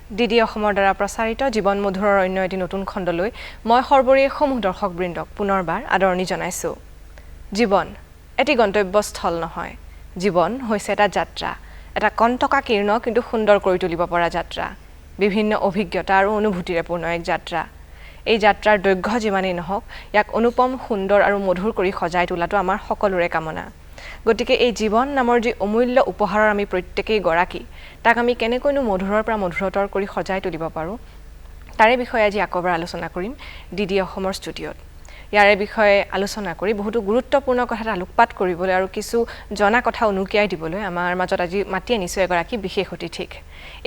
DD অসমৰ দ্বাৰা প্ৰচাৰিত জীৱন মধুৰৰ অন্য এটি নতুন খণ্ডলৈ মই সৰ্বৰীয় সমূহ দৰ্শকবৃন্দক পুনৰবাৰ আদৰণি জনাইছোঁ। জীৱন এটি গন্তব্যস্থল নহয়, জীৱন হৈছে এটা যাত্ৰা, এটা কণ্টকাকীৰ্ণ কিন্তু সুন্দৰ কৰি তুলিব পৰা যাত্ৰা, বিভিন্ন অভিজ্ঞতা আৰু অনুভূতিৰে পূৰ্ণ এক যাত্ৰা। এই যাত্ৰাৰ দৈৰ্ঘ্য যিমানেই নহওক, ইয়াক অনুপম সুন্দৰ আৰু মধুৰ কৰি সজাই তোলাটো আমাৰ সকলোৰে কামনা। গতিকে এই জীৱন নামৰ যি অমূল্য উপহাৰৰ আমি প্ৰত্যেকেই গৰাকী, তাক আমি কেনেকৈনো মধুৰৰ পৰা মধুৰতৰ কৰি সজাই তুলিব পাৰোঁ, তাৰে বিষয়ে আজি আকৌবাৰ আলোচনা কৰিম ডিডি অসমৰ ষ্টুডিঅ'ত। ইয়াৰে বিষয়ে আলোচনা কৰি বহুতো গুৰুত্বপূৰ্ণ কথাত আলোকপাত কৰিবলৈ আৰু কিছু জনা কথা উনুকিয়াই দিবলৈ আমাৰ মাজত আজি মাতি আনিছোঁ এগৰাকী বিশেষ অতিথিক।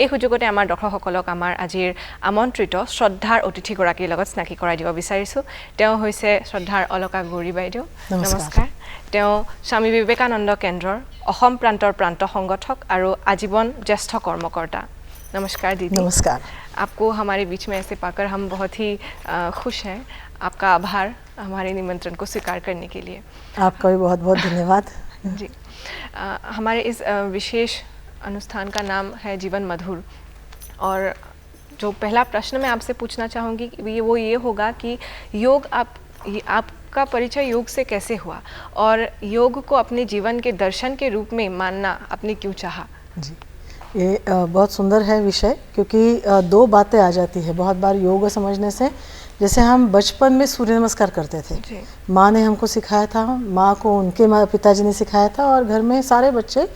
এই সুযোগতে আমাৰ দৰ্শকসকলক আমাৰ আজিৰ আমন্ত্ৰিত শ্ৰদ্ধাৰ অতিথিগৰাকীৰ লগত চিনাকি কৰাই দিব বিচাৰিছোঁ। তেওঁ হৈছে শ্ৰদ্ধাৰ অলকা গৌৰী বাইদেউ। নমস্কাৰ। তেওঁ স্বামী বিবেকানন্দ কেন্দ্ৰৰ অসম প্ৰান্তৰ প্ৰান্ত সংগঠক আৰু आजीवन ज्येष्ठ कर्मकर्ता। नमस्कार दीदी। नमस्कार। आपको हमारे बीच में ऐसे पाकर हम बहुत ही खुश हैं। आपका आभार हमारे निमंत्रण को स्वीकार करने के लिए। आपका भी बहुत बहुत धन्यवाद। जी, हमारे इस विशेष अनुष्ठान का नाम है जीवन मधुर, और जो पहला प्रश्न मैं आपसे पूछना चाहूँगी वो ये होगा कि योग आपका परिचय योग से कैसे हुआ और योग को अपने जीवन के दर्शन के रूप में मानना आपने क्यों चाहा? जी, ये बहुत सुंदर है विषय, क्योंकि दो बातें आ जाती है बहुत बार योग समझने से। जैसे हम बचपन में सूर्य नमस्कार करते थे, माँ ने हमको सिखाया था, माँ को उनके पिताजी ने सिखाया था, और घर में सारे बच्चे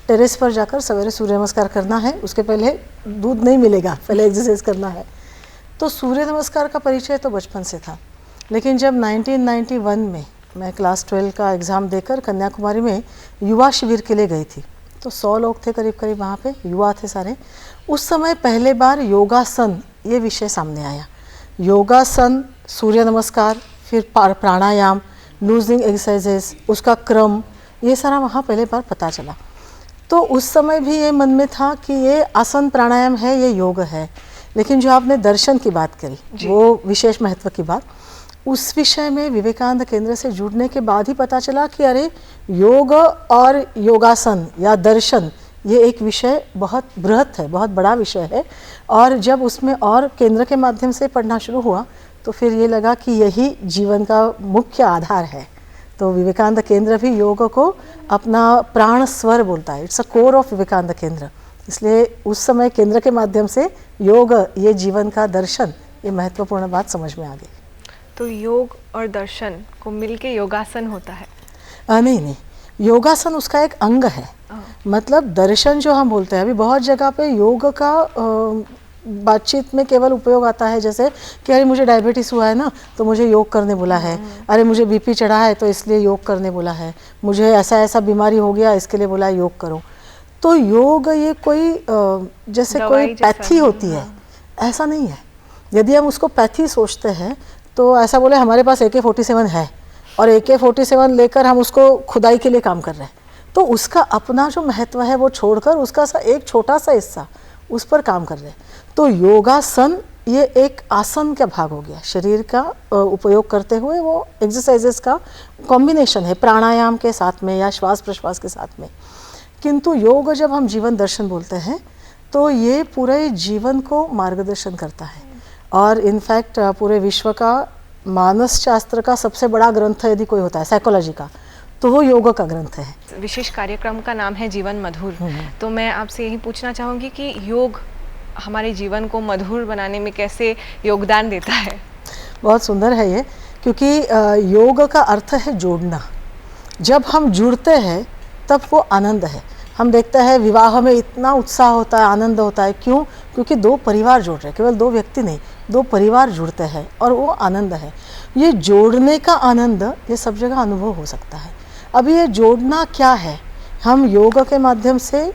टेरेस पर जाकर सवेरे सूर्य नमस्कार करना है, उसके पहले दूध नहीं मिलेगा, पहले एक्सरसाइज करना है। तो सूर्य नमस्कार का परिचय तो बचपन से था। लेकिन जब 1991 में मैं क्लास 12 का एग्ज़ाम देकर कन्याकुमारी में युवा शिविर के लिए गई थी, तो 100 लोग थे करीब करीब, वहाँ पे युवा थे सारे। उस समय पहले बार योगासन ये विषय सामने आया। योगासन, सूर्य नमस्कार, फिर प्राणायाम, लूजिंग एक्सरसाइजेस, उसका क्रम, ये सारा वहाँ पहले बार पता चला। तो उस समय भी ये मन में था कि ये आसन प्राणायाम है, ये योग है। लेकिन जो आपने दर्शन की बात करी, वो विशेष महत्व की बात, उस विषय में विवेकानंद केंद्र से जुड़ने के बाद ही पता चला कि अरे योग और योगासन या दर्शन ये एक विषय बहुत बृहत है, बहुत बड़ा विषय है। और जब उसमें और केंद्र के माध्यम से पढ़ना शुरू हुआ तो फिर ये लगा कि यही जीवन का मुख्य आधार है। तो विवेकानंद केंद्र भी योग को अपना प्राण स्वर बोलता है, it's a core of Vivekananda Kendra. इसलिए उस समय केंद्र के माध्यम से योग, ये जीवन का दर्शन, ये महत्वपूर्ण बात समझ में आ गई। तो योग और दर्शन को मिलके योगासन होता है? नहीं, योगासन उसका एक अंग है। मतलब दर्शन जो हम बोलते हैं, अभी बहुत जगह पे योग का बातचीत में केवल उपयोग आता है, जैसे कि अरे मुझे डायबिटीज़ हुआ है ना, तो मुझे योग करने बोला है, अरे मुझे बीपी चढ़ा है तो इसलिए योग करने बोला है, मुझे ऐसा ऐसा बीमारी हो गया इसके लिए बोला योग करो। तो योग ये कोई जैसे कोई पैथी होती है, ऐसा नहीं है। यदि हम उसको पैथी सोचते हैं तो ऐसा बोले हमारे पास AK-47 है और AK-47 लेकर हम उसको खुदाई के लिए काम कर रहे हैं, तो उसका अपना जो महत्व है वो छोड़कर उसका एक छोटा सा हिस्सा उस पर काम कर रहे हैं। तो योगासन ये एक आसन का भाग हो गया, शरीर का उपयोग करते हुए वो एक्सरसाइजेस का कॉम्बिनेशन है प्राणायाम के साथ में या श्वास प्रश्वास के साथ में। किंतु योग जब हम जीवन दर्शन बोलते हैं तो ये पूरे जीवन को मार्गदर्शन करता है। और इनफैक्ट पूरे विश्व का मानस शास्त्र का सबसे बड़ा ग्रंथ यदि कोई होता है साइकोलॉजी का, तो वो योग का ग्रंथ है। विशेष कार्यक्रम का नाम है जीवन मधुर। तो मैं आपसे यही पूछना चाहूँगी कि योग हमारे जीवन को मधुर बनाने में कैसे योगदान देता है? बहुत सुंदर है ये, क्योंकि योग का अर्थ है जोड़ना। जब हम जुड़ते हैं तब वो आनंद है। हम देखते हैं विवाह में इतना उत्साह होता है, आनंद होता है, क्यों? क्योंकि दो परिवार जुड़ रहे हैं, केवल दो व्यक्ति नहीं, दो परिवार जुड़ते हैं और वो आनंद है। ये जोड़ने का आनंद ये सब जगह अनुभव हो सकता है। अभी ये जोड़ना क्या है? हम योग के माध्यम से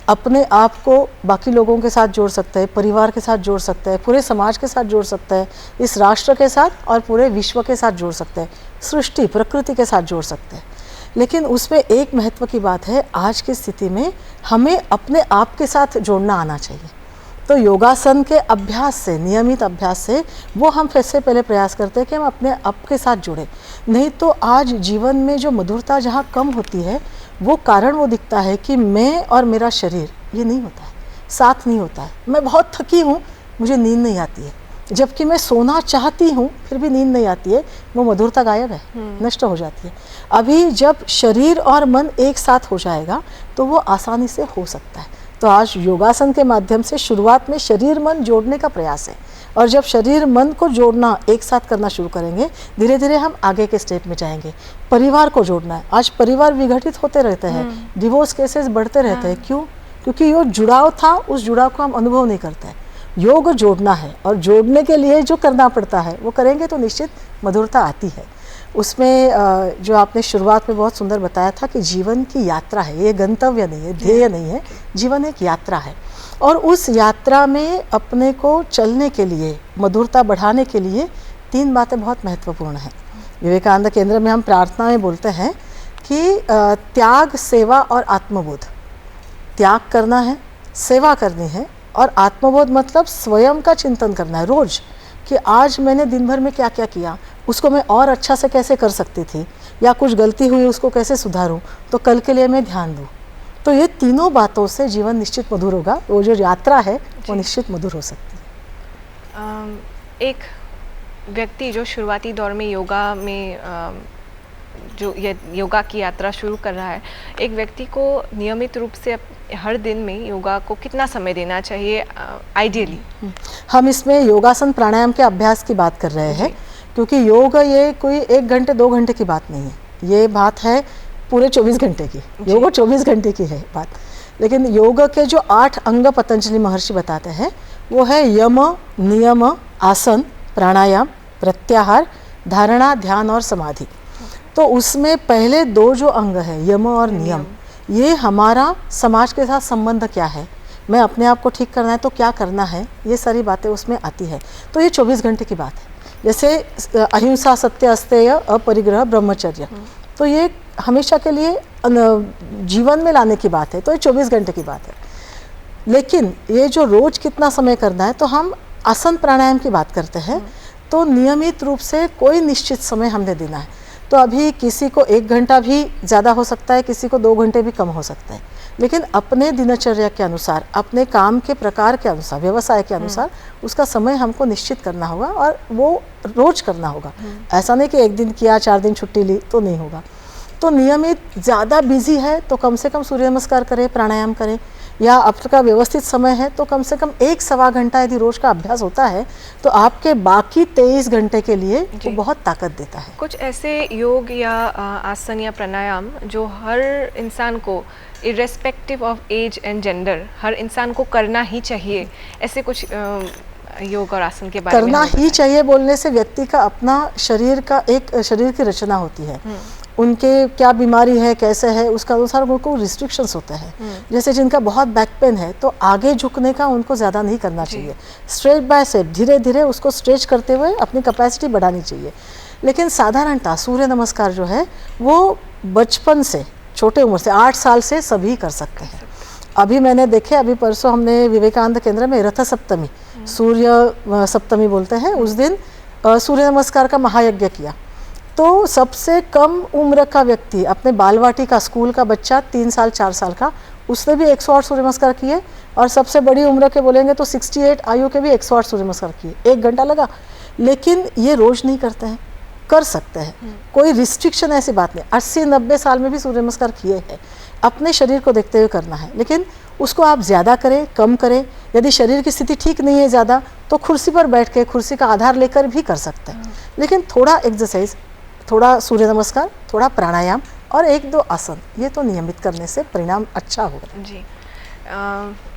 अपने आप को बाकी लोगों के साथ जोड़ सकते हैं, परिवार के साथ जोड़ सकते हैं, पूरे समाज के साथ जोड़ सकते हैं, इस राष्ट्र के साथ और पूरे विश्व के साथ जोड़ सकते हैं, सृष्टि प्रकृति के साथ जोड़ सकते हैं। लेकिन उसमें एक महत्व की बात है, आज की स्थिति में हमें अपने आप के साथ जोड़ना आना चाहिए। तो योगासन के अभ्यास से, नियमित अभ्यास से वो हम सबसे पहले प्रयास करते हैं कि हम अपने आप के साथ जुड़े। नहीं तो आज जीवन में जो मधुरता जहाँ कम होती है, वो कारण वो दिखता है कि मैं और मेरा शरीर, ये नहीं होता है। साथ नहीं होता है। मैं बहुत थकी हूँ, मुझे नींद नहीं आती है, जबकि मैं सोना चाहती हूँ फिर भी नींद नहीं आती है, वो मधुरता गायब है, नष्ट हो जाती है। अभी जब शरीर और मन एक साथ हो जाएगा तो वो आसानी से हो सकता है। तो आज योगासन के माध्यम से शुरुआत में शरीर मन जोड़ने का प्रयास है, और जब शरीर मन को जोड़ना एक साथ करना शुरू करेंगे, धीरे धीरे हम आगे के स्टेप में जाएंगे। परिवार को जोड़ना है, आज परिवार विघटित होते रहते हैं, डिवोर्स केसेस बढ़ते रहते हैं। क्यों? क्योंकि जो जुड़ाव था उस जुड़ाव को हम अनुभव नहीं करते हैं। योग जोड़ना है, और जोड़ने के लिए जो करना पड़ता है वो करेंगे तो निश्चित मधुरता आती है। उसमें जो आपने शुरुआत में बहुत सुंदर बताया था कि जीवन की यात्रा है, ये गंतव्य नहीं है, ध्येय नहीं है, जीवन एक यात्रा है, और उस यात्रा में अपने को चलने के लिए, मधुरता बढ़ाने के लिए 3 बातें बहुत महत्वपूर्ण हैं। विवेकानंद केंद्र में हम प्रार्थना में बोलते हैं कि त्याग, सेवा और आत्मबोध। त्याग करना है, सेवा करनी है, और आत्मबोध मतलब स्वयं का चिंतन करना है रोज, कि आज मैंने दिन भर में क्या क्या किया, उसको मैं और अच्छा से कैसे कर सकती थी, या कुछ गलती हुई उसको कैसे सुधारूं, तो कल के लिए मैं ध्यान दूं। तो ये तीनों बातों से जीवन निश्चित मधुर होगा। वो जो यात्रा है वो निश्चित मधुर हो सकती है। एक व्यक्ति जो शुरुआती दौर में योगा में जो ये योगा की यात्रा शुरू कर रहा है, एक व्यक्ति को नियमित रूप से हर दिन में योगा को कितना समय देना चाहिए आइडियली? हम इसमें योगासन प्राणायाम के अभ्यास की बात कर रहे हैं, क्योंकि योग ये कोई 1 घंटे 2 घंटे की बात नहीं है, ये बात है पूरे 24 घंटे की। योग 24 घंटे की है बात। लेकिन योग के जो 8 अंग पतंजलि महर्षि बताते हैं वो है यम, नियम, आसन, प्राणायाम, प्रत्याहार, धारणा, ध्यान और समाधि। तो उसमें पहले 2 जो अंग है यम और नियम, ये हमारा समाज के साथ संबंध क्या है, मैं अपने आप को ठीक करना है तो क्या करना है, ये सारी बातें उसमें आती है। तो ये 24 घंटे की बात है। जैसे अहिंसा, सत्य, अस्तेय, अपरिग्रह, ब्रह्मचर्य, तो ये हमेशा के लिए जीवन में लाने की बात है, तो ये 24 घंटे की बात है। लेकिन ये जो रोज कितना समय करना है, तो हम आसन प्राणायाम की बात करते हैं, तो नियमित रूप से कोई निश्चित समय हमने देना है। तो अभी किसी को 1 घंटा भी ज़्यादा हो सकता है, किसी को 2 घंटे भी कम हो सकता है, लेकिन अपने दिनचर्या के अनुसार, अपने काम के प्रकार के अनुसार, व्यवसाय के अनुसार उसका समय हमको निश्चित करना होगा, और वो रोज करना होगा। ऐसा नहीं कि 1 दिन किया 4 दिन छुट्टी ली तो नहीं होगा। तो नियमित, ज़्यादा बिजी है तो कम से कम सूर्य नमस्कार करें, प्राणायाम करें, या आपका व्यवस्थित समय है तो कम से कम 1-1.25 घंटा यदि रोज का अभ्यास होता है तो आपके बाकी 23 घंटे के लिए वो बहुत ताकत देता है। कुछ ऐसे योग या आसन या प्राणायाम जो हर इंसान को irrespective of age and gender, हर इंसान को करना ही चाहिए, ऐसे कुछ योग और आसन के बारे में करना ही चाहिए बोलने से व्यक्ति का अपना शरीर का एक शरीर की रचना होती है, उनके क्या बीमारी है, कैसे है, उसका अनुसार उनको रिस्ट्रिक्शंस होते हैं। जैसे जिनका बहुत बैक पेन है तो आगे झुकने का उनको ज़्यादा नहीं करना चाहिए, स्ट्रेट बाय स्टेप धीरे धीरे उसको स्ट्रेच करते हुए अपनी कैपेसिटी बढ़ानी चाहिए। लेकिन साधारणतः सूर्य नमस्कार जो है वो बचपन से, छोटे उम्र से, 8 साल से सभी कर सकते हैं। अभी मैंने देखे, अभी परसों हमने विवेकानंद केंद्र में रथ सप्तमी, सूर्य सप्तमी बोलते हैं, उस दिन सूर्य नमस्कार का महायज्ञ किया। तो सबसे कम उम्र का व्यक्ति, अपने बालवाटी का, स्कूल का बच्चा 3 साल 4 साल का, उसने भी 108 सूर्य नमस्कार किए, और सबसे बड़ी उम्र के बोलेंगे तो 68 आयु के भी 108 सूर्य नमस्कार किए। 1 घंटा लगा। लेकिन ये रोज नहीं करते हैं, कर सकते हैं, कोई रिस्ट्रिक्शन ऐसी बात नहीं। 80-90 साल में भी सूर्य नमस्कार किए हैं। अपने शरीर को देखते हुए करना है, लेकिन उसको आप ज़्यादा करें, कम करें। यदि शरीर की स्थिति ठीक नहीं है ज़्यादा, तो कुर्सी पर बैठ के, कुर्सी का आधार लेकर भी कर सकते हैं। लेकिन थोड़ा एक्सरसाइज, थोड़ा सूर्य नमस्कार, थोड़ा प्राणायाम और 1-2 आसन, ये तो नियमित करने से परिणाम अच्छा होगा। जी,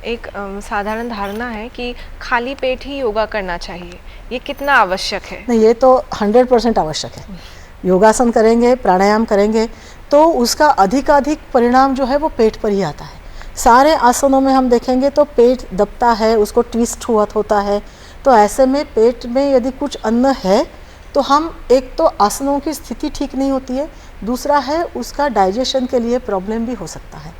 एक साधारण धारणा है कि खाली पेट ही योगा करना चाहिए, ये कितना आवश्यक है? नहीं, ये तो 100% आवश्यक है। योगासन करेंगे, प्राणायाम करेंगे तो उसका अधिकाधिक परिणाम जो है वो पेट पर ही आता है। सारे आसनों में हम देखेंगे तो पेट दबता है, उसको ट्विस्ट हुआ होता है। तो ऐसे में पेट में यदि कुछ अन्न है तो हम, एक तो आसनों की स्थिति ठीक नहीं होती है, दूसरा है उसका डाइजेशन के लिए प्रॉब्लम भी हो सकता है।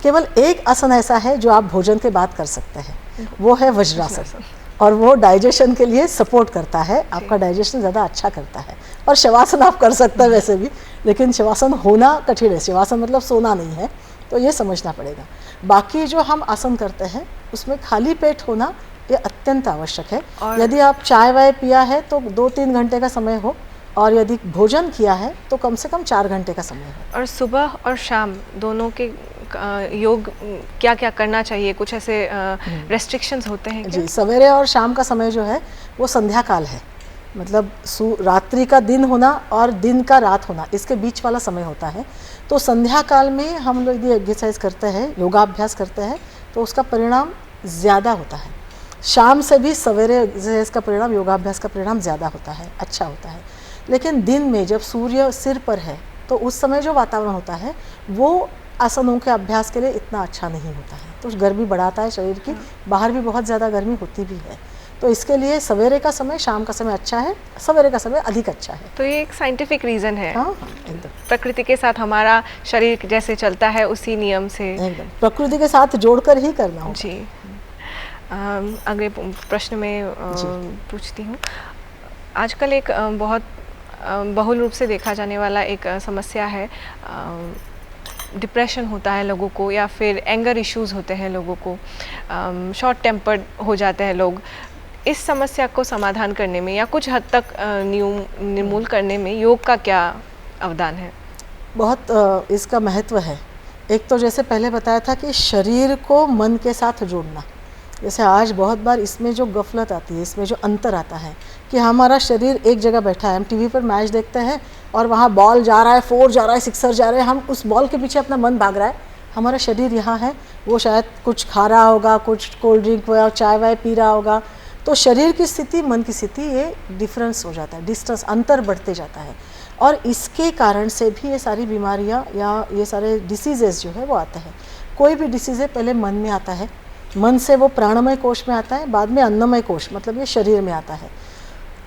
केवल एक आसन ऐसा है जो आप भोजन के बाद कर सकते हैं, वो है वज्रासन, और वो डाइजेशन के लिए सपोर्ट करता है, आपका डाइजेशन ज़्यादा अच्छा करता है। और शवासन आप कर सकते हैं वैसे भी, लेकिन शवासन होना कठिन है। शवासन मतलब सोना नहीं है, तो ये समझना पड़ेगा। बाकी जो हम आसन करते हैं उसमें खाली पेट होना ये अत्यंत आवश्यक है। यदि आप चाय वाय पिया है तो 2-3 घंटे का समय हो, और यदि भोजन किया है तो कम से कम 4 घंटे का समय हो। और सुबह और शाम दोनों के योग क्या क्या करना चाहिए, कुछ ऐसे रेस्ट्रिक्शंस होते हैं क्या? जी, सवेरे और शाम का समय जो है वो संध्या काल है, मतलब रात्रि का दिन होना और दिन का रात होना, इसके बीच वाला समय होता है। तो संध्या काल में हम लोग यदि एक्सरसाइज करते हैं, योगाभ्यास करते हैं, तो उसका परिणाम ज़्यादा होता है। शाम से भी सवेरे एक्सरसाइज का परिणाम, योगाभ्यास का परिणाम ज़्यादा होता है, अच्छा होता है। लेकिन दिन में जब सूर्य सिर पर है तो उस समय जो वातावरण होता है वो आसनों के अभ्यास के लिए इतना अच्छा नहीं होता है, तो गर्मी बढ़ाता है शरीर की। बाहर भी बहुत ज़्यादा गर्मी होती भी है, तो इसके लिए सवेरे का समय, शाम का समय अच्छा है, सवेरे का समय अधिक अच्छा है। तो ये एक साइंटिफिक रीज़न है। हाँ, एकदम प्रकृति के साथ हमारा शरीर जैसे चलता है उसी नियम से एकदम प्रकृति के साथ जोड़कर ही करना होगा। जी। अगले प्रश्न में पूछती हूँ। आजकल एक बहुत बहुल रूप से देखा जाने वाला एक समस्या है, डिप्रेशन होता है लोगों को, या फिर एंगर इश्यूज़ होते हैं लोगों को, शॉर्ट टेम्पर्ड हो जाते हैं लोग। इस समस्या को समाधान करने में या कुछ हद तक निर्मूल करने में योग का क्या अवदान है? बहुत इसका महत्व है। एक तो जैसे पहले बताया था कि शरीर को मन के साथ जोड़ना, जैसे आज बहुत बार इसमें जो गफलत आती है, इसमें जो अंतर आता है कि हमारा शरीर एक जगह बैठा है, हम टीवी पर मैच देखते हैं और वहाँ बॉल जा रहा है, 4 जा रहा है, 6 जा रहे हैं, हम उस बॉल के पीछे अपना मन भाग रहा है। हमारा शरीर यहाँ है, वो शायद कुछ खा रहा होगा, कुछ कोल्ड ड्रिंक या चाय वाय पी रहा होगा। तो शरीर की स्थिति, मन की स्थिति, ये डिफरेंस हो जाता है, डिस्टेंस, अंतर बढ़ते जाता है। और इसके कारण से भी ये सारी बीमारियाँ या ये सारे डिसीजेस जो है वो आते हैं। कोई भी डिसीज़ है पहले मन में आता है, मन से वो प्राणमय कोश में आता है, बाद में अन्नमय कोश, मतलब ये शरीर में आता है।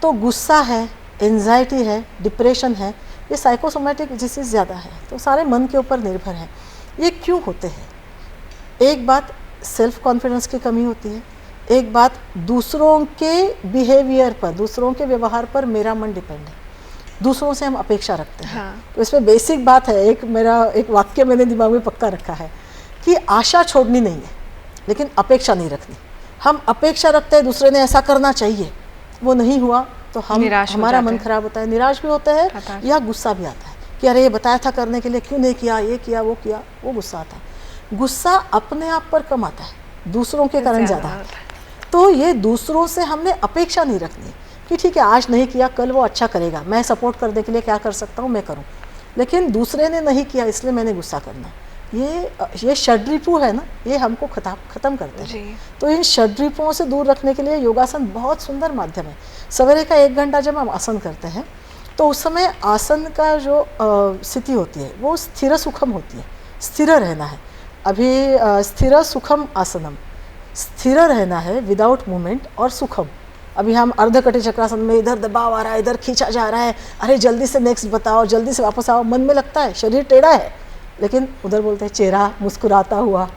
तो गुस्सा है, एंजाइटी है, डिप्रेशन है, ये साइकोसोमेटिक डिसीज़ ज़्यादा है, तो सारे मन के ऊपर निर्भर है। ये क्यों होते हैं? एक बात सेल्फ कॉन्फिडेंस की कमी होती है, एक बात दूसरों के बिहेवियर पर, दूसरों के व्यवहार पर मेरा मन डिपेंड है, दूसरों से हम अपेक्षा रखते हैं। हाँ। तो इसमें बेसिक बात है, एक वाक्य मैंने दिमाग में पक्का रखा है कि आशा छोड़नी नहीं है, लेकिन अपेक्षा नहीं रखनी। हम अपेक्षा रखते हैं दूसरे ने ऐसा करना चाहिए, वो नहीं हुआ तो हमारा मन खराब होता है, निराश भी होता है, या गुस्सा भी आता है कि अरे ये बताया था करने के लिए, क्यों नहीं किया, ये किया, वो किया, वो गुस्सा आता है। गुस्सा अपने आप पर कम आता है, दूसरों के कारण ज़्यादा आता है। तो ये दूसरों से हमने अपेक्षा नहीं रखनी कि ठीक है आज नहीं किया, कल वो अच्छा करेगा, मैं सपोर्ट करने के लिए क्या कर सकता हूँ मैं करूँ, लेकिन दूसरे ने नहीं किया इसलिए मैंने गुस्सा करना। ये षड्रिपु है ना, ये हमको ख़त्म करते हैं। तो इन षड्रिपुओं से दूर रखने के लिए योगासन बहुत सुंदर माध्यम है। सवेरे का 1 घंटा जब हम आसन करते हैं तो उस समय आसन का जो स्थिति होती है वो स्थिर सुखम होती है, स्थिर रहना है। अभी स्थिर सुखम आसनम, स्थिर रहना है विदाउट मूवमेंट और सुखम। अभी हम अर्धकटी चक्रासन में इधर दबाव आ रहा है, इधर खींचा जा रहा है, अरे जल्दी से नेक्स्ट बताओ, जल्दी से वापस आओ, मन में लगता है शरीर टेढ़ा है, लेकिन उधर बोलते हैं चेहरा मुस्कुराता हुआ।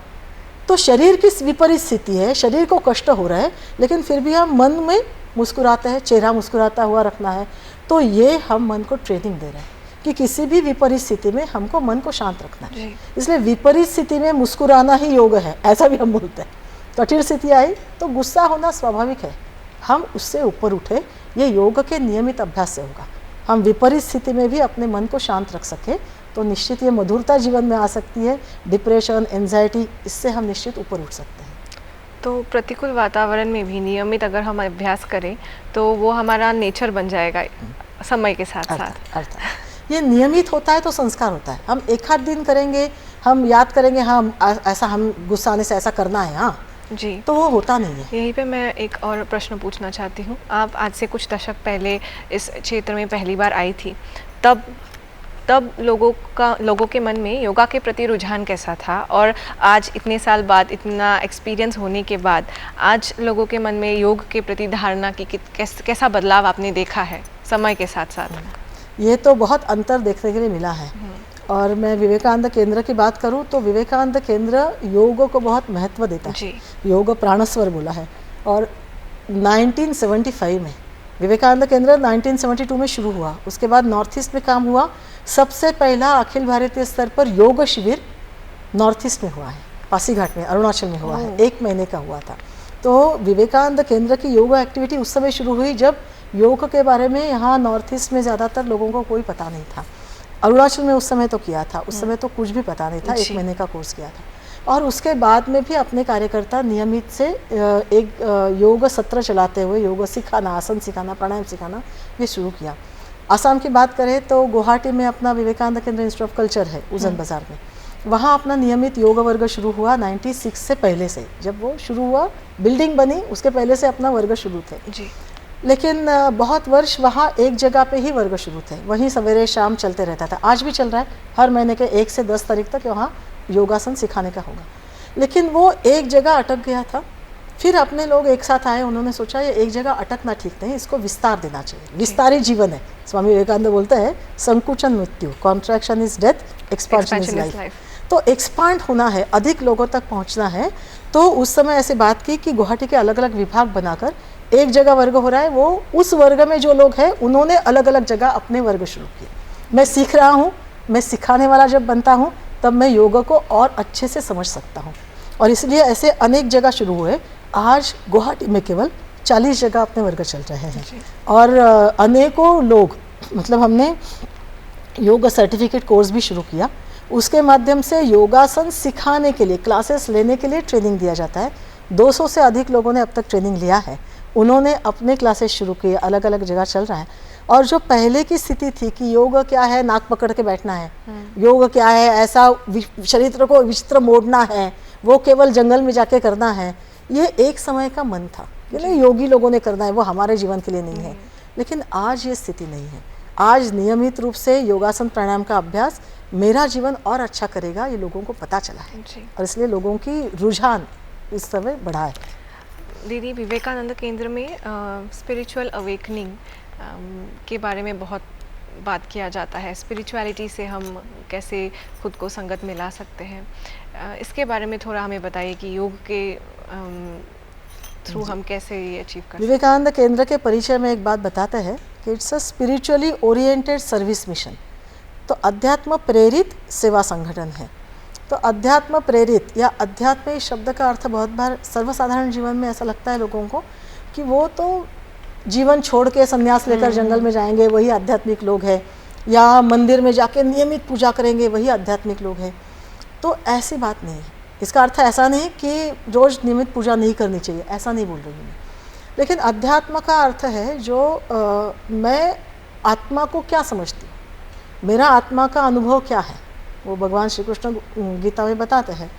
तो शरीर की विपरीत स्थिति है, शरीर को कष्ट हो रहा है, लेकिन फिर भी हम मन में मुस्कुराते हैं, चेहरा मुस्कुराता हुआ रखना है। तो ये हम मन को ट्रेनिंग दे रहे हैं कि किसी भी विपरीत स्थिति में हमको मन को शांत रखना है। इसलिए विपरीत स्थिति में मुस्कुराना ही योग है, ऐसा भी हम बोलते हैं। कठिन स्थिति आई तो गुस्सा होना स्वाभाविक है, हम उससे ऊपर उठे, ये योग के नियमित अभ्यास से होगा। हम विपरीत स्थिति में भी अपने मन को शांत रख सकें तो निश्चित ये मधुरता जीवन में आ सकती है। डिप्रेशन, एंजाइटी, इससे हम निश्चित ऊपर उठ सकते हैं। तो प्रतिकूल वातावरण में भी नियमित अगर हम अभ्यास करें तो वो हमारा नेचर बन जाएगा समय के साथ साथ। ये नियमित होता है तो संस्कार होता है। हम एक आध दिन करेंगे, हम याद करेंगे हाँ ऐसा, हम गुस्सा आने से ऐसा करना है, हाँ जी, तो वो होता नहीं है। यहीं पे मैं एक और प्रश्न पूछना चाहती हूँ। आप आज से कुछ दशक पहले इस क्षेत्र में पहली बार आई थी, तब लोगों के मन में योगा के प्रति रुझान कैसा था, और आज इतने साल बाद, इतना एक्सपीरियंस होने के बाद आज लोगों के मन में योग के प्रति धारणा की कैसा बदलाव आपने देखा है समय के साथ साथ? ये तो बहुत अंतर देखने के लिए मिला है। और मैं विवेकानंद केंद्र की बात करूं तो विवेकानंद केंद्र योग को बहुत महत्व देता है। योग प्राणस्वर बोला है। और 1975 में विवेकानंद केंद्र 1972 में शुरू हुआ, उसके बाद नॉर्थ ईस्ट में काम हुआ। सबसे पहला अखिल भारतीय स्तर पर योग शिविर नॉर्थ ईस्ट में हुआ है, पासीघाट में, अरुणाचल में हुआ है, 1 महीने का हुआ था। तो विवेकानंद केंद्र की योग एक्टिविटी उस समय शुरू हुई जब योग के बारे में यहाँ नॉर्थ ईस्ट में ज़्यादातर लोगों को कोई पता नहीं था। अरुणाचल में उस समय तो किया था, उस समय तो कुछ भी पता नहीं था, 1 महीने का कोर्स किया था। और उसके बाद में भी अपने कार्यकर्ता नियमित से एक योग सत्र चलाते हुए योग सिखाना, आसन सिखाना, प्राणायाम सिखाना, ये शुरू किया। आसाम की बात करें तो गुवाहाटी में अपना विवेकानंद केंद्र इंस्टीट्यूट ऑफ कल्चर है, उजन बाजार में। वहाँ अपना नियमित योग वर्ग शुरू हुआ 96 से पहले से। जब वो शुरू हुआ, बिल्डिंग बनी, उसके पहले से अपना वर्ग शुरू थे जी। लेकिन बहुत वर्ष वहाँ एक जगह पे ही वर्ग शुरू थे, वहीं सवेरे शाम चलते रहता था। आज भी चल रहा है, हर महीने के 1 से 10 तारीख तक वहाँ योगासन सिखाने का होगा। लेकिन वो एक जगह अटक गया था। फिर अपने लोग एक साथ आए, उन्होंने सोचा ये एक जगह अटकना ठीक नहीं, इसको विस्तार देना चाहिए। विस्तारी जीवन है, स्वामी विवेकानंद बोलते हैं, संकुचन मृत्यु, contraction is death, expansion is life. तो एक्सपांड होना है, अधिक लोगों तक पहुंचना है। तो उस समय ऐसे बात की कि गुवाहाटी के अलग अलग विभाग बनाकर एक जगह वर्ग हो रहा है, वो उस वर्ग में जो लोग हैं उन्होंने अलग अलग जगह अपने वर्ग शुरू किए। मैं सीख रहा हूँ, मैं सिखाने वाला जब बनता हूँ तब मैं योग को और अच्छे से समझ सकता हूँ, और इसलिए ऐसे अनेक जगह शुरू हुए। आज गुवाहाटी में केवल 40 जगह अपने वर्ग चल रहे हैं, और अनेकों लोग, मतलब हमने योग सर्टिफिकेट कोर्स भी शुरू किया। उसके माध्यम से योगासन सिखाने के लिए, क्लासेस लेने के लिए ट्रेनिंग दिया जाता है। 200 से अधिक लोगों ने अब तक ट्रेनिंग लिया है, उन्होंने अपने क्लासेस शुरू किए, अलग अलग जगह चल रहा है। और जो पहले की स्थिति थी कि योग क्या है, नाक पकड़ के बैठना है, योग क्या है, ऐसा शरीर को विचित्र मोड़ना है, वो केवल जंगल में जाके करना है, ये एक समय का मन था कि नहीं योगी लोगों ने करना है, वो हमारे जीवन के लिए नहीं है। लेकिन आज ये स्थिति नहीं है। आज नियमित रूप से योगासन प्राणायाम का अभ्यास मेरा जीवन और अच्छा करेगा, ये लोगों को पता चला है, और इसलिए लोगों की रुझान इस समय बढ़ा है। दीदी, विवेकानंद केंद्र में स्पिरिचुअल अवेकनिंग के बारे में बहुत बात किया जाता है। स्पिरिचुअलिटी से हम कैसे खुद को संगत में ला सकते हैं, इसके बारे में थोड़ा हमें बताइए कि योग के थ्रू हम कैसे ये अचीव कर। विवेकानंद केंद्र के परिचय में एक बात बताते हैं कि it's a spiritually oriented service mission. तो अध्यात्म प्रेरित सेवा संगठन है। तो अध्यात्म प्रेरित या अध्यात्म इस शब्द का अर्थ बहुत बार सर्वसाधारण जीवन में ऐसा लगता है लोगों को कि वो तो जीवन छोड़ के संन्यास लेकर जंगल में जाएंगे, वही आध्यात्मिक लोग हैं, या मंदिर में जाके नियमित पूजा करेंगे, वही आध्यात्मिक लोग हैं। तो ऐसी बात नहीं है। इसका अर्थ ऐसा नहीं कि रोज़ नियमित पूजा नहीं करनी चाहिए, ऐसा नहीं बोल रही हूँ मैं। लेकिन अध्यात्म का अर्थ है जो मैं आत्मा को क्या समझती हूँ, मेरा आत्मा का अनुभव क्या है, वो भगवान श्री कृष्ण गीता में बताते हैं।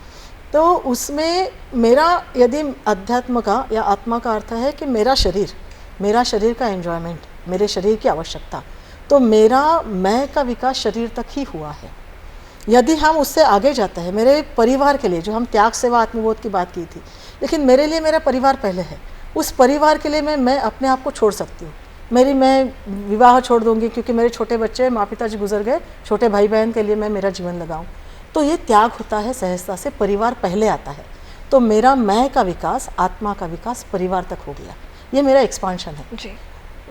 तो उसमें मेरा, यदि अध्यात्म का या आत्मा का अर्थ है कि मेरा शरीर का एन्जॉयमेंट, मेरे शरीर की आवश्यकता, तो मेरा मैं का विकास शरीर तक ही हुआ है। यदि हम उससे आगे जाते हैं, मेरे परिवार के लिए, जो हम त्याग सेवा आत्मबोध की बात की थी, लेकिन मेरे लिए मेरा परिवार पहले है, उस परिवार के लिए मैं अपने आप को छोड़ सकती हूँ। मैं विवाह छोड़ दूंगी क्योंकि मेरे छोटे बच्चे, माँ पिता जी गुजर गए, छोटे भाई बहन के लिए मैं मेरा जीवन लगाऊं, तो ये त्याग होता है सहजता से, परिवार पहले आता है। तो मेरा मैं का विकास, आत्मा का विकास परिवार तक हो गया, ये मेरा एक्सपांशन है जी।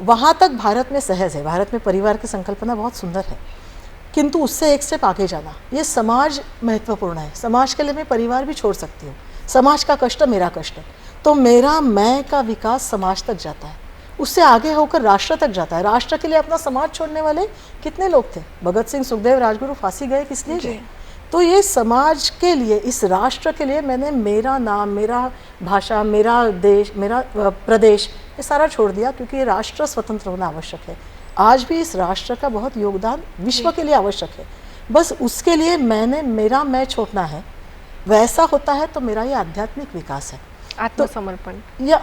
वहाँ तक भारत में सहज है। भारत में परिवार की संकल्पना बहुत सुंदर है, किंतु उससे एक स्टेप आगे जाना, ये समाज महत्वपूर्ण है। समाज के लिए मैं परिवार भी छोड़ सकती हूँ, समाज का कष्ट मेरा कष्ट है, तो मेरा मैं का विकास समाज तक जाता है, उससे आगे होकर राष्ट्र तक जाता है। राष्ट्र के लिए अपना समाज छोड़ने वाले कितने लोग थे, भगत सिंह, सुखदेव, राजगुरु फांसी गए, किस लिए गए? तो ये समाज के लिए, इस राष्ट्र के लिए मैंने मेरा नाम, मेरा भाषा, मेरा देश, मेरा प्रदेश, ये सारा छोड़ दिया, क्योंकि ये राष्ट्र स्वतंत्र होना आवश्यक है। आज भी इस राष्ट्र का बहुत योगदान विश्व के लिए आवश्यक है, बस उसके लिए मैंने मेरा मैं छोड़ना है। वैसा होता है तो मेरा ये आध्यात्मिक विकास है, आत्मसमर्पण, ये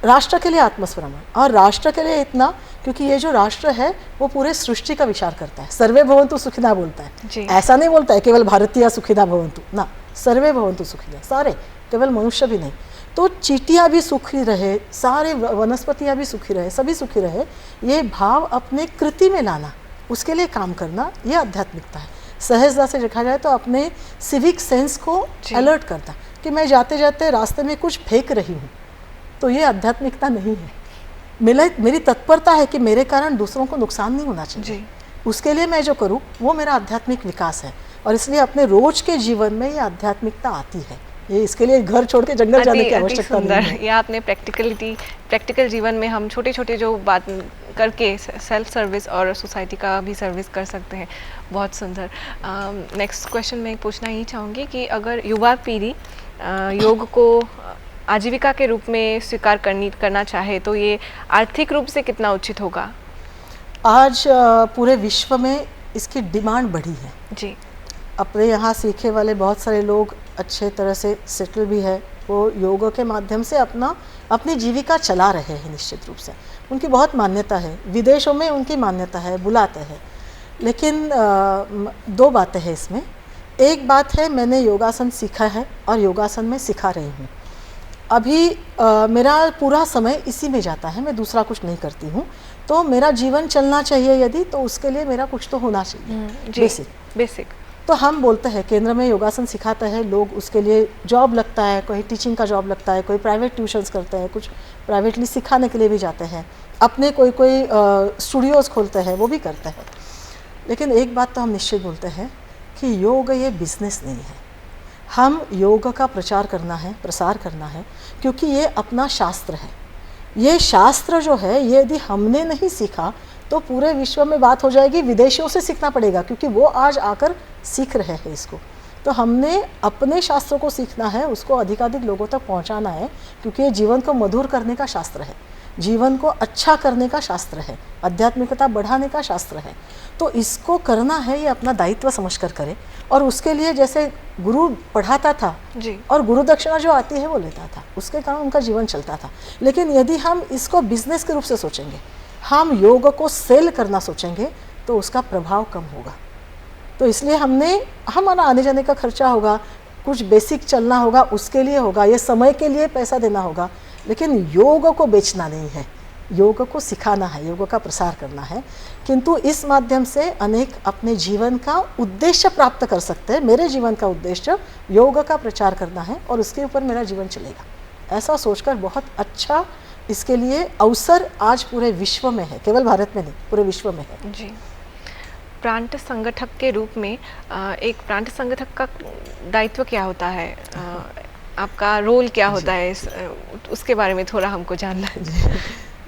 राष्ट्र के लिए आत्मस्मरण। और राष्ट्र के लिए इतना, क्योंकि ये जो राष्ट्र है वो पूरे सृष्टि का विचार करता है। सर्वे भवन्तु सुखिनः बोलता है, ऐसा नहीं बोलता है केवल भारतीय सुखिनः भवन्तु ना, सर्वे भवन्तु सुखिनः, सारे, केवल मनुष्य भी नहीं। तो चींटियाँ भी सुखी रहे, सारे वनस्पतियाँ भी सुखी रहे, सभी सुखी रहे, ये भाव अपने कृति में लाना, उसके लिए काम करना, ये आध्यात्मिकता है। सहजता से देखा जाए तो अपने सिविक सेंस को अलर्ट करता कि मैं जाते जाते रास्ते में कुछ फेंक रही हूँ, तो ये आध्यात्मिकता नहीं है। मेरी तत्परता है कि मेरे कारण दूसरों को नुकसान नहीं होना चाहिए, उसके लिए मैं जो करूँ वो मेरा आध्यात्मिक विकास है। और इसलिए अपने रोज के जीवन में ये आध्यात्मिकता आती है। ये इसके लिए घर छोड़ के जंगल जाने की आवश्यकता नहीं है। ये आपने प्रैक्टिकल जीवन में हम छोटे छोटे जो बात करके सेल्फ सर्विस और सोसाइटी का भी सर्विस कर सकते हैं। बहुत सुंदर। नेक्स्ट क्वेश्चन मैं पूछना ही चाहूँगी कि अगर युवा पीढ़ी योग को आजीविका के रूप में स्वीकार करना चाहे तो ये आर्थिक रूप से कितना उचित होगा? आज पूरे विश्व में इसकी डिमांड बढ़ी है जी। अपने यहाँ सीखे वाले बहुत सारे लोग अच्छे तरह से सेटल भी है, वो योग के माध्यम से अपनी जीविका चला रहे हैं। निश्चित रूप से उनकी बहुत मान्यता है, विदेशों में उनकी मान्यता है, बुलाते हैं। लेकिन दो बातें हैं इसमें। एक बात है, मैंने योगासन सीखा है और योगासन में सिखा रही हूँ। अभी मेरा पूरा समय इसी में जाता है, मैं दूसरा कुछ नहीं करती हूँ। तो मेरा जीवन चलना चाहिए यदि, तो उसके लिए मेरा कुछ तो होना चाहिए। बेसिक तो हम बोलते हैं केंद्र में योगासन सिखाते हैं, लोग उसके लिए जॉब लगता है, कोई टीचिंग का जॉब लगता है, कोई प्राइवेट ट्यूशन्स करते हैं, कुछ प्राइवेटली सिखाने के लिए भी जाते हैं, अपने कोई स्टूडियोज़ खोलते हैं, वो भी करते हैं। लेकिन एक बात तो हम निश्चित बोलते हैं कि योग ये बिजनेस नहीं है। हम योग का प्रचार करना है, प्रसार करना है, क्योंकि ये अपना शास्त्र है। ये शास्त्र जो है, ये यदि हमने नहीं सीखा तो पूरे विश्व में बात हो जाएगी, विदेशियों से सीखना पड़ेगा, क्योंकि वो आज आकर सीख रहे हैं इसको। तो हमने अपने शास्त्रों को सीखना है, उसको अधिकाधिक लोगों तक पहुंचाना है, क्योंकि ये जीवन को मधुर करने का शास्त्र है, जीवन को अच्छा करने का शास्त्र है, आध्यात्मिकता बढ़ाने का शास्त्र है। तो इसको करना है, ये अपना दायित्व समझकर करें। और उसके लिए जैसे गुरु पढ़ाता था जी, और गुरु दक्षिणा जो आती है वो लेता था, उसके कारण उनका जीवन चलता था। लेकिन यदि हम इसको बिजनेस के रूप से सोचेंगे, हम योग को सेल करना सोचेंगे, तो उसका प्रभाव कम होगा। तो इसलिए हमारा आने जाने का खर्चा होगा, कुछ बेसिक चलना होगा, उसके लिए होगा, ये समय के लिए पैसा देना होगा, लेकिन योग को बेचना नहीं है, योग को सिखाना है, योग का प्रसार करना है। किंतु इस माध्यम से अनेक अपने जीवन का उद्देश्य प्राप्त कर सकते हैं। मेरे जीवन का उद्देश्य योग का प्रचार करना है और उसके ऊपर मेरा जीवन चलेगा, ऐसा सोचकर बहुत अच्छा इसके लिए अवसर आज पूरे विश्व में है, केवल भारत में नहीं, पूरे विश्व में है। जी। प्रांत संगठक के रूप में एक प्रांत संगठक का दायित्व क्या होता है? आपका रोल क्या होता है? उसके बारे में थोड़ा हमको जानना है।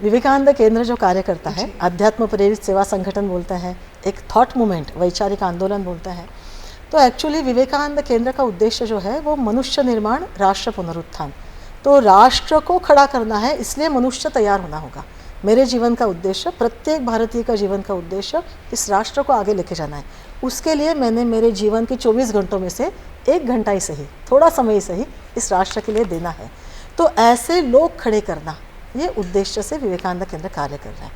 विवेकानंद केंद्र जो कार्य करता है, अध्यात्म प्रेरित सेवा संगठन बोलते हैं, एक थॉट मूवमेंट, वैचारिक आंदोलन बोलते हैं। तो एक्चुअली विवेकानंद केंद्र का उद्देश्य जो है वो मनुष्य निर्माण, राष्ट्र पुनरुत्थान। तो राष्ट्र को खड़ा करना है, इसलिए मनुष्य तैयार होना होगा। मेरे जीवन का उद्देश्य, प्रत्येक भारतीय का जीवन का उद्देश्य इस राष्ट्र को आगे लेके जाना है। उसके लिए मैंने मेरे जीवन के 24 घंटों में से 1 घंटा ही सही, थोड़ा समय ही सही इस राष्ट्र के लिए देना है। तो ऐसे लोग खड़े करना, ये उद्देश्य से विवेकानंद केंद्र कार्य कर रहा है।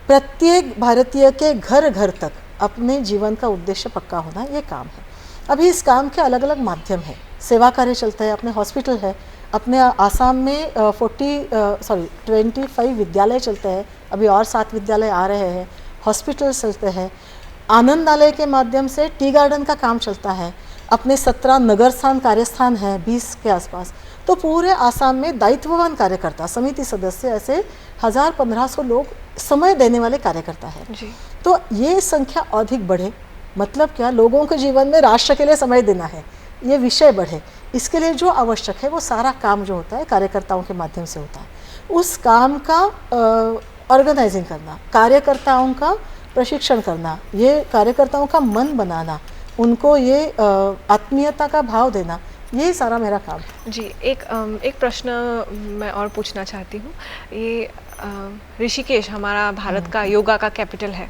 प्रत्येक भारतीय के घर घर तक अपने जीवन का उद्देश्य पक्का होना, ये काम है। अभी इस काम के अलग अलग माध्यम हैं, सेवा कार्य चलता है, अपने हॉस्पिटल है, अपने आसाम में 25 विद्यालय चलते हैं, अभी और 7 विद्यालय आ रहे हैं, हॉस्पिटल चलते हैं। आनंदालय के माध्यम से टी गार्डन का काम चलता है, अपने 17 नगर स्थान कार्यस्थान है 20 के आसपास। तो पूरे आसाम में दायित्ववान कार्यकर्ता, समिति सदस्य, ऐसे 1000-1500 लोग समय देने वाले कार्यकर्ता है। तो ये संख्या अधिक बढ़े, मतलब क्या, लोगों के जीवन में राष्ट्र के लिए समय देना है, ये विषय बढ़े। इसके लिए जो आवश्यक है वो सारा काम जो होता है कार्यकर्ताओं के माध्यम से होता है। उस काम का ऑर्गेनाइजिंग करना, कार्यकर्ताओं का प्रशिक्षण करना, ये कार्यकर्ताओं का मन बनाना, उनको ये आत्मीयता का भाव देना, ये सारा मेरा काम है। जी, एक प्रश्न मैं और पूछना चाहती हूँ। ये ऋषिकेश हमारा भारत का योगा का कैपिटल है।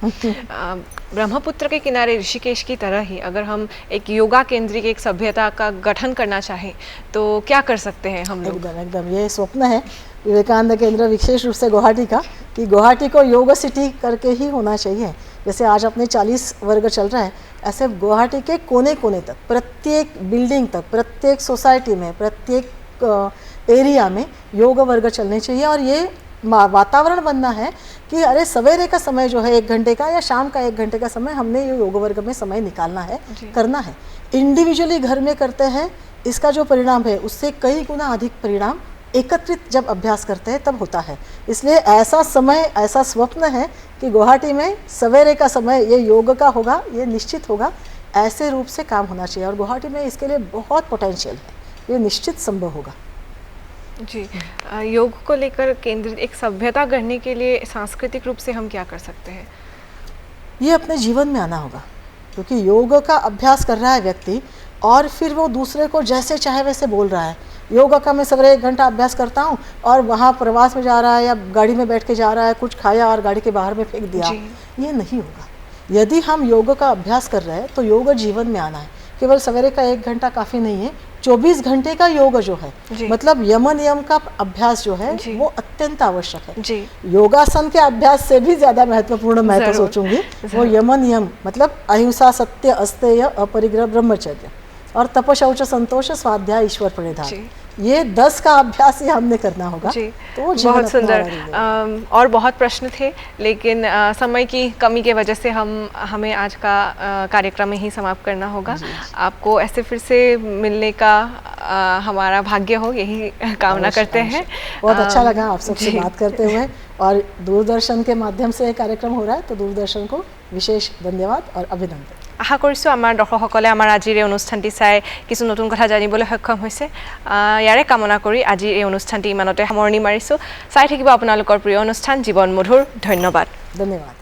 ब्रह्मपुत्र के किनारे ऋषिकेश की तरह ही अगर हम एक योगा केंद्रित एक सभ्यता का गठन करना चाहें तो क्या कर सकते हैं हम लोग? एकदम ये स्वप्न है विवेकानंद केंद्र, विशेष रूप से गुवाहाटी का, कि गुवाहाटी को योग सिटी करके ही होना चाहिए। जैसे आज अपने 40 वर्ग चल रहा है, ऐसे गुवाहाटी के कोने कोने तक, प्रत्येक बिल्डिंग तक, प्रत्येक सोसाइटी में, प्रत्येक एरिया में योग वर्ग चलने चाहिए। और ये वातावरण बनना है कि अरे सवेरे का समय जो है 1 घंटे का या शाम का 1 घंटे का समय हमने ये योग वर्ग में समय निकालना है, करना है। इंडिविजुअली घर में करते हैं, इसका जो परिणाम है उससे कई गुना अधिक परिणाम एकत्रित जब अभ्यास करते हैं तब होता है। इसलिए ऐसा समय, ऐसा स्वप्न है कि गुवाहाटी में सवेरे का समय ये योग का होगा, ये निश्चित होगा। ऐसे रूप से काम होना चाहिए और गुवाहाटी में इसके लिए बहुत पोटेंशियल है, ये निश्चित संभव होगा। जी, योग को लेकर केंद्रित एक सभ्यता गढ़ने के लिए सांस्कृतिक रूप से हम क्या कर सकते हैं? ये अपने जीवन में आना होगा, क्योंकि योग का अभ्यास कर रहा है व्यक्ति और फिर वो दूसरे को जैसे चाहे वैसे बोल रहा है। योगा का मैं सवेरे 1 घंटा अभ्यास करता हूँ और वहाँ प्रवास में जा रहा है या गाड़ी में बैठ के जा रहा है, कुछ खाया और गाड़ी के बाहर में फेंक दिया, ये नहीं होगा। यदि हम योग का अभ्यास कर रहे हैं तो योग जीवन में आना है। केवल सवेरे का 1 घंटा काफ़ी नहीं है, 24 घंटे का योग जो है, मतलब यम नियम का अभ्यास जो है वो अत्यंत आवश्यक है। योगासन के अभ्यास से भी ज़्यादा महत्वपूर्ण मैं तो सोचूंगी वो यम नियम, मतलब अहिंसा, सत्य, अस्तेय, अपरिग्रह, ब्रह्मचर्य और तप, शौच, संतोष, स्वाध्याय, ईश्वर प्रणिधान, ये 10 का अभ्यास ही हमने करना होगा। तो बहुत सुंदर। और बहुत प्रश्न थे, लेकिन समय की कमी के वजह से हमें आज का कार्यक्रम ही समाप्त करना होगा। आपको ऐसे फिर से मिलने का हमारा भाग्य हो, यही कामना करते हैं। बहुत अच्छा लगा आप सबसे बात करते हुए, और दूरदर्शन के माध्यम से कार्यक्रम हो रहा है तो दूरदर्शन को विशेष धन्यवाद और अभिनंदन। आशा কৰিছোঁ আমাৰ দৰ্শকসকলে আমাৰ আজিৰ এই অনুষ্ঠানটি চাই কিছু নতুন কথা জানিবলৈ সক্ষম হৈছে। ইয়াৰে কামনা কৰি আজিৰ এই অনুষ্ঠানটি ইমানতে সামৰণি মাৰিছোঁ। চাই থাকিব আপোনালোকৰ প্ৰিয় অনুষ্ঠান জীৱন মধুৰ। ধন্যবাদ। ধন্যবাদ।